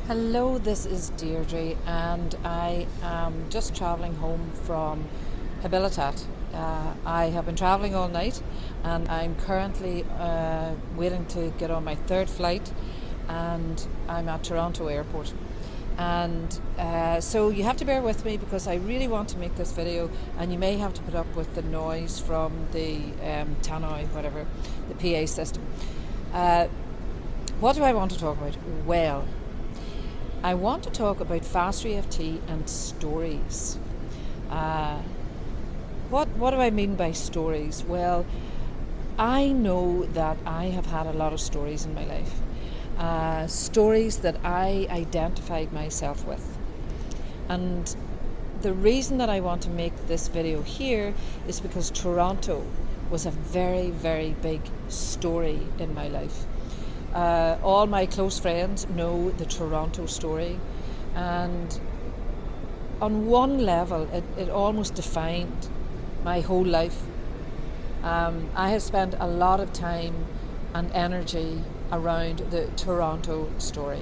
Hello, this is Deirdre, and I am just travelling home from Habilitat. I have been travelling all night, and I'm currently waiting to get on my third flight, and I'm at Toronto Airport. And so you have to bear with me because I really want to make this video, and you may have to put up with the noise from the tannoy, whatever, the PA system. What do I want to talk about? Well, I want to talk about fast EFT and stories. What do I mean by stories? Well, I know that I have had a lot of stories in my life. Stories that I identified myself with. And the reason that I want to make this video here is because Toronto was a very, very big story in my life. All my close friends know the Toronto story, and on one level it almost defined my whole life. I have spent a lot of time and energy around the Toronto story,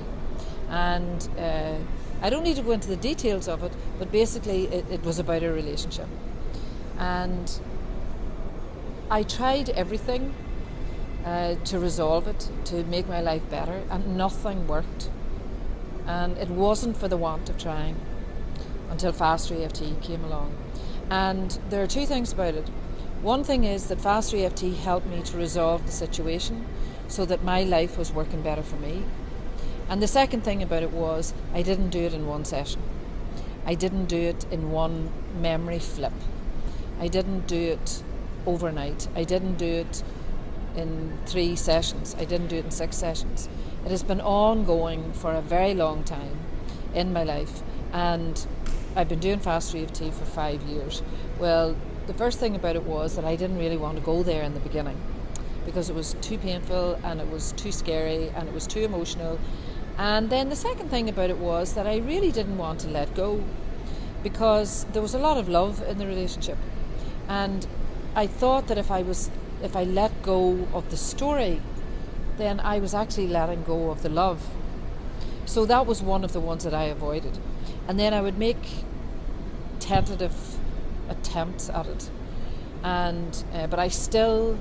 and I don't need to go into the details of it, but basically it was about a relationship, and I tried everything to resolve it, to make my life better, and nothing worked. And it wasn't for the want of trying until Fast EFT came along. And there are two things about it. One thing is that Fast EFT helped me to resolve the situation so that my life was working better for me. And the second thing about it was I didn't do it in one session. I didn't do it in one memory flip. I didn't do it overnight. I didn't do it in 3 sessions. I didn't do it in 6 sessions. It has been ongoing for a very long time in my life, and I've been doing Fast EFT for 5 years. Well, the first thing about it was that I didn't really want to go there in the beginning because it was too painful and it was too scary and it was too emotional. And then the second thing about it was that I really didn't want to let go because there was a lot of love in the relationship, and I thought that if I let go of the story, then I was actually letting go of the love. So that was one of the ones that I avoided. And then I would make tentative attempts at it, and but I still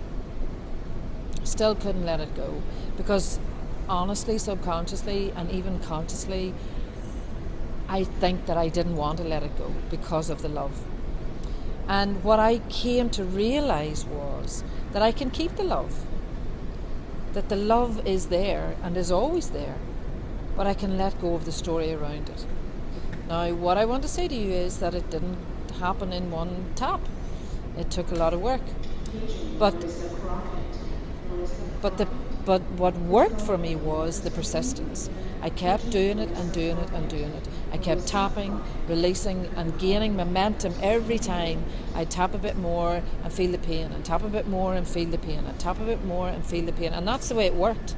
couldn't let it go because honestly, subconsciously and even consciously, I think that I didn't want to let it go because of the love. And what I came to realize was that I can keep the love, that the love is there and is always there, but I can let go of the story around it. Now, what I want to say to you is that it didn't happen in one tap. It took a lot of work. But what worked for me was the persistence. I kept doing it and doing it and doing it. I kept tapping, releasing and gaining momentum every time. I'd tap a bit more and feel the pain, and tap a bit more and feel the pain, and tap a bit more and feel the pain. And that's the way it worked.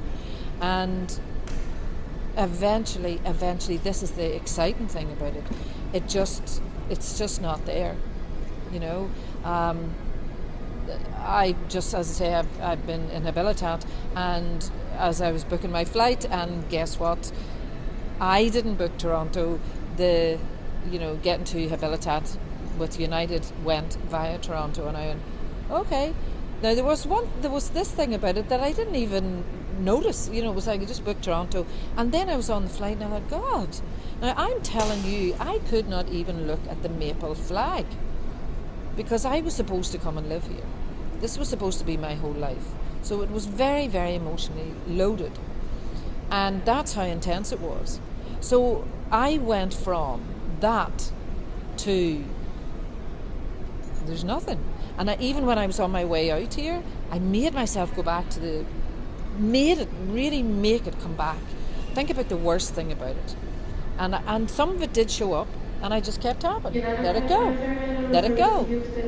And eventually, this is the exciting thing about it. It's just not there, you know. I just, as I say, I've been in Habilitat, and as I was booking my flight, and guess what? I didn't book Toronto. Getting to Habilitat with United went via Toronto, and I went, okay. Now there was this thing about it that I didn't even notice. It was like I just booked Toronto, and then I was on the flight, and I thought, God. Now I'm telling you, I could not even look at the maple flag because I was supposed to come and live here. This was supposed to be my whole life. So it was very, very emotionally loaded. And that's how intense it was. So I went from that to there's nothing. And even when I was on my way out here, I made myself go back to really make it come back. Think about the worst thing about it. And some of it did show up, and I just kept tapping. Let it go. Let it go.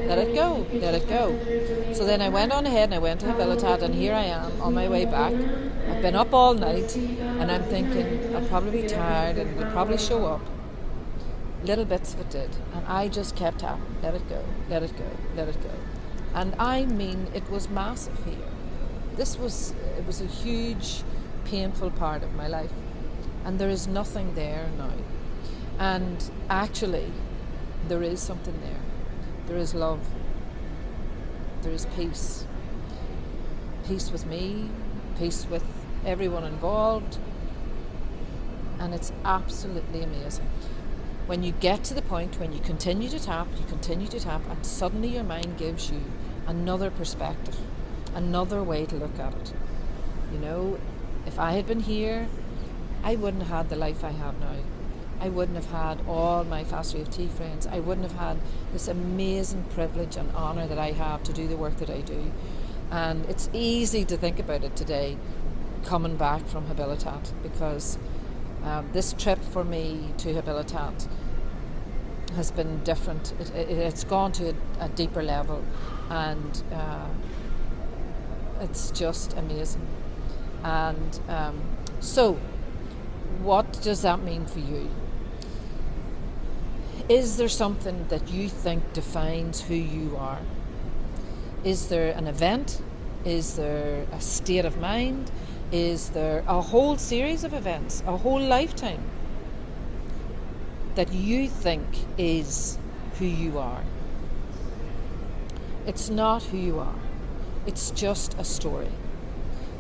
Let it go. Let it go. So then I went on ahead and I went to Habilitat, and here I am on my way back. I've been up all night, and I'm thinking I'll probably be tired and it'll probably show up. Little bits of it did, and I just kept tapping. Let it go. Let it go. Let it go. And I mean, it was massive here. It was a huge, painful part of my life. and there is nothing there now. And actually, there is something there. There is love. There is peace. Peace with me, peace with everyone involved, and it's absolutely amazing. When you get to the point when you continue to tap, and suddenly your mind gives you another perspective, another way to look at it. You know, if I had been here, I wouldn't have had the life I have now. I wouldn't have had all my Fast EFT friends. I wouldn't have had this amazing privilege and honour that I have to do the work that I do. And it's easy to think about it today, coming back from Habilitat, because this trip for me to Habilitat has been different. It's gone to a deeper level, and it's just amazing. And so, what does that mean for you? Is there something that you think defines who you are? Is there an event? Is there a state of mind? Is there a whole series of events, a whole lifetime that you think is who you are? It's not who you are. It's just a story.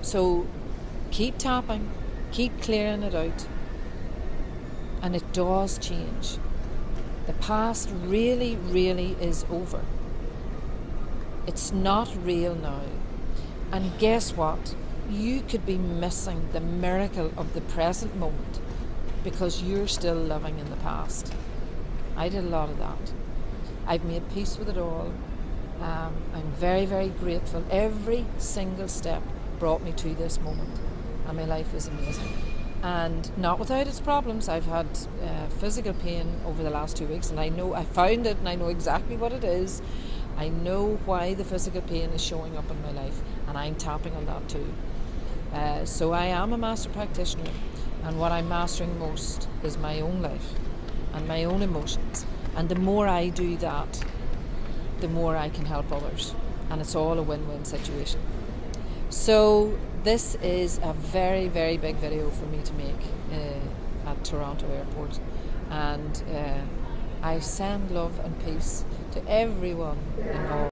So keep tapping, keep clearing it out, and it does change. The past really, really is over. It's not real now. And guess what? You could be missing the miracle of the present moment because you're still living in the past. I did a lot of that. I've made peace with it all. I'm very, very grateful. Every single step brought me to this moment, and my life is amazing. And not without its problems. I've had physical pain over the last 2 weeks, and I found it, and I know exactly what it is. I know why the physical pain is showing up in my life, and I'm tapping on that too. So I am a master practitioner, and what I'm mastering most is my own life and my own emotions. And the more I do that, the more I can help others, and it's all a win-win situation. So this is a very, very big video for me to make at Toronto Airport, and I send love and peace to everyone involved.